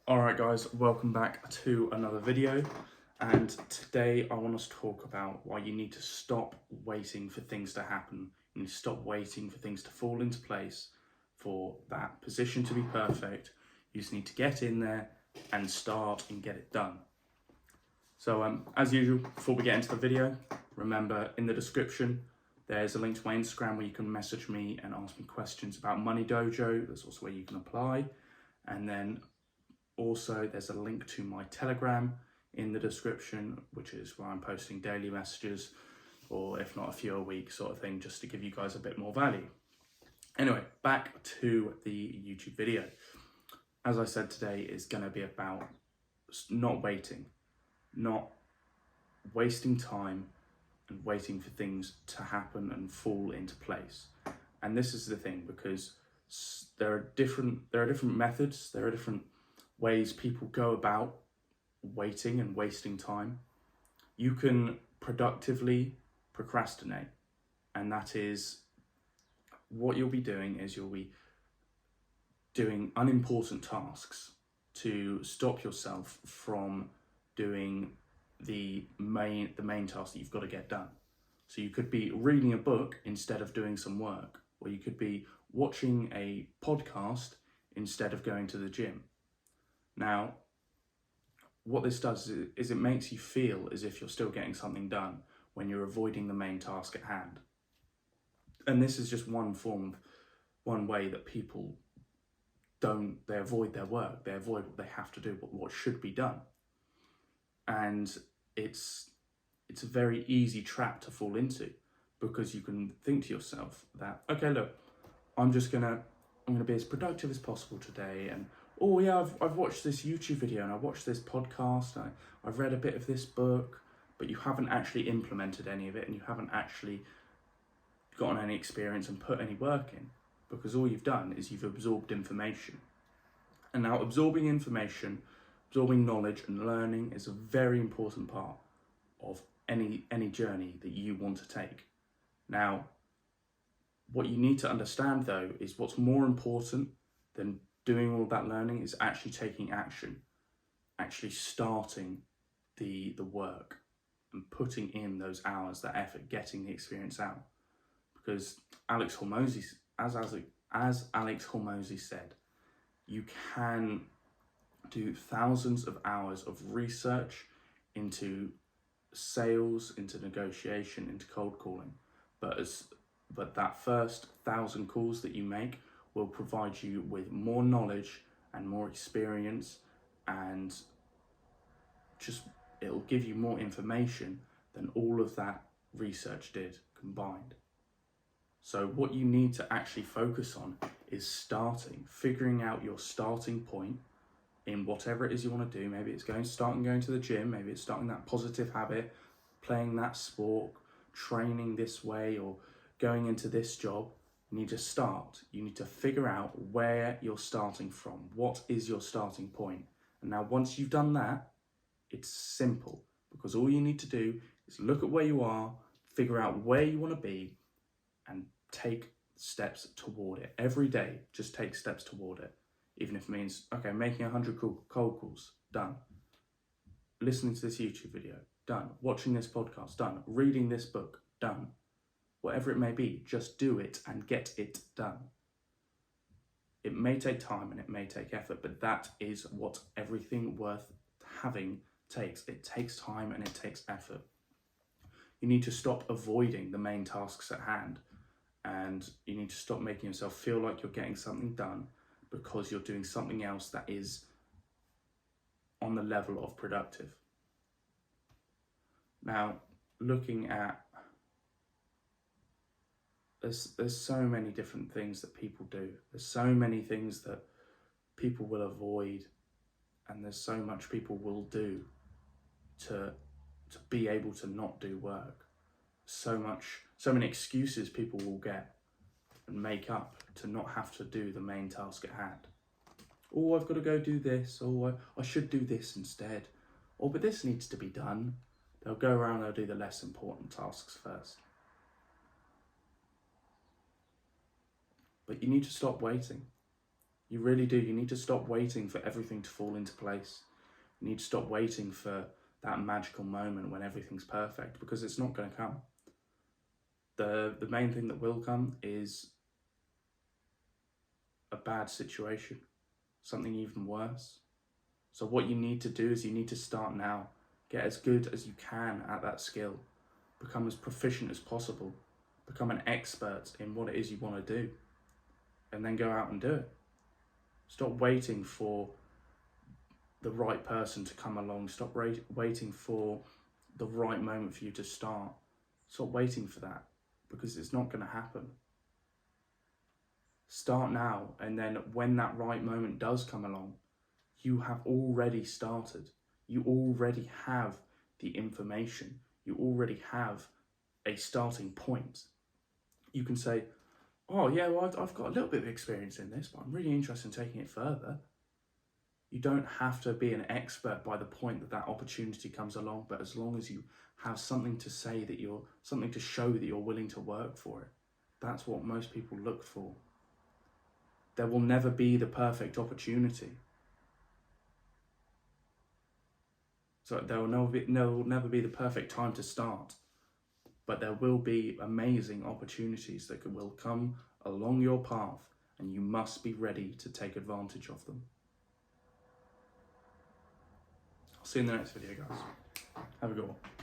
Alright guys, welcome back to another video, and today I want us to talk about why you need to stop waiting for things to happen. You need to stop waiting for things to fall into place, for that position to be perfect. You just need to get in there and start and get it done. So as usual, before we get into the video, remember in the description there's a link to my Instagram where you can message me and ask me questions about Money Dojo. There's also where you can apply, and then also, there's a link to my Telegram in the description, which is where I'm posting daily messages, or if not a few a week sort of thing, just to give you guys a bit more value. Anyway, back to the YouTube video. As I said, today is going to be about not waiting, not wasting time and waiting for things to happen and fall into place. And this is the thing, because there are different methods, there are different ways people go about waiting and wasting time. You can productively procrastinate, and that is what you'll be doing is you'll be doing unimportant tasks to stop yourself from doing the main task that you've got to get done. So you could be reading a book instead of doing some work, or you could be watching a podcast instead of going to the gym. Now, what this does is it makes you feel as if you're still getting something done when you're avoiding the main task at hand. And this is just one way that people they avoid their work, they avoid what they have to do, what should be done. And it's a very easy trap to fall into, because you can think to yourself that, okay, look, I'm gonna be as productive as possible today, and oh yeah, I've watched this YouTube video and I watched this podcast, and I've read a bit of this book, but you haven't actually implemented any of it, and you haven't actually gotten any experience and put any work in, because all you've done is you've absorbed information. And now absorbing information, absorbing knowledge and learning is a very important part of any journey that you want to take. Now, what you need to understand though is what's more important than doing all that learning is actually taking action, actually starting the work and putting in those hours, that effort, getting the experience out. Because Alex Hormozi, as Alex Hormozi said, you can do thousands of hours of research into sales, into negotiation, into cold calling, but that first 1,000 calls that you make will provide you with more knowledge and more experience, and it'll give you more information than all of that research did combined. So what you need to actually focus on is figuring out your starting point in whatever it is you want to do. Maybe it's going to the gym, maybe it's starting that positive habit, playing that sport, training this way, or going into this job. You need to start. You need to figure out where you're starting from. What is your starting point? And now once you've done that, it's simple, because all you need to do is look at where you are, figure out where you want to be, and take steps toward it. Every day, just take steps toward it. Even if it means, okay, making 100 cold calls, done. Listening to this YouTube video, done. Watching this podcast, done. Reading this book, done. Whatever it may be, just do it and get it done. It may take time and it may take effort, but that is what everything worth having takes. It takes time and it takes effort. You need to stop avoiding the main tasks at hand, and you need to stop making yourself feel like you're getting something done because you're doing something else that is on the level of productive. Now, looking at there's so many different things that people do. There's so many things that people will avoid, and there's so much people will do to be able to not do work. So many excuses people will get and make up to not have to do the main task at hand. Oh, I've got to go do this. Oh, I should do this instead. Oh, but this needs to be done. They'll go around, they'll do the less important tasks first. But you need to stop waiting. You really do. You need to stop waiting for everything to fall into place. You need to stop waiting for that magical moment when everything's perfect, because it's not going to come. The main thing that will come is a bad situation, something even worse. So what you need to do is you need to start now. Get as good as you can at that skill. Become as proficient as possible. Become an expert in what it is you want to do. And then go out and do it. Stop waiting for the right person to come along. Stop waiting for the right moment for you to start. Stop waiting for that, because it's not going to happen. Start now, and then when that right moment does come along, you have already started. You already have the information. You already have a starting point. You can say, oh yeah, well, I've got a little bit of experience in this, but I'm really interested in taking it further. You don't have to be an expert by the point that that opportunity comes along, but as long as you have something to say, something to show that you're willing to work for it, that's what most people look for. There will never be the perfect opportunity. So there will never be the perfect time to start, but there will be amazing opportunities that will come along your path, and you must be ready to take advantage of them. I'll see you in the next video, guys. Have a good one.